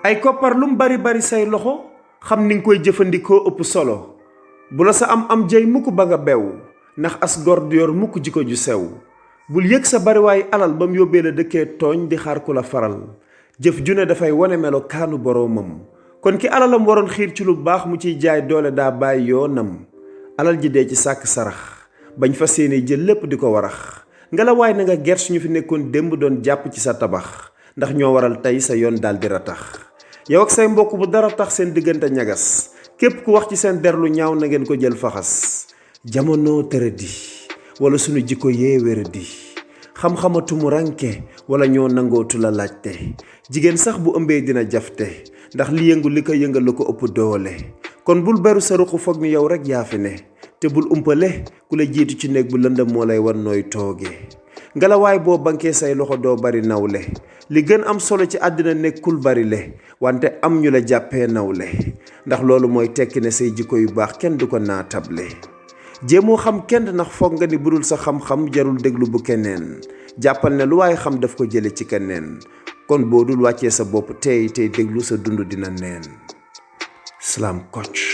ay koppar lum bari bari say loxo xam ni nga koy jëfandikoo ëpp solo bu la sa am jey mukk ba nga bew ndax as gor du yor mukk jiko ju sew bul yëg sa bariwaay alal bam yóbbee la dëkkee tooñ di xaar ku la faral jëf june dafay wone melo kaanu boroomam kon ki alalam waroon xiir ci lu baax mu ciy jaay doole daa bàyyi yoonam alal ji dee ci sàkk sarax bañ fa seeni jël lépp di ko warax ngelawaay na nga gert ñu fi nekkoon démb doon jàpp ci sa tabax ndax ñoo waral tey sa yoon daal di ratax yow ak say mbokk bu dara tax seen diggante ñagas képp ku wax ci seen derlu ñaaw na ngeen ko jël faxas jamono tëradi wala sunu jikko yee wéradi xam-xamatumu ranke wala ñoo nangootu la laajte jigéen sax bu ëmbee dina jafte ndax li yëngu li ko yëngal lu ko ëpp doole kon bul beru sa ruq foog ni yow rek yaa fi ne te bul umpale ku la jiitu ci néeg bu lëndëm moo lay wan nooy tooge ngelawaay boo bankee say loxo doo bari nawle li gën am solo ci àddina nekkul bari le wante am ñu la jàppee nawle ndax loolu mooy tekki ne say jikko yu baax kenn du ko naatable jéemoo xam kenn ndax foog nga ni budul sa xam-xam jarul déglu bu keneen jàppal ne lu waaye xam daf ko jële ci keneen kon boo dul wàccee sa bopp tey déglu sa dund dina neen Salam Kocc.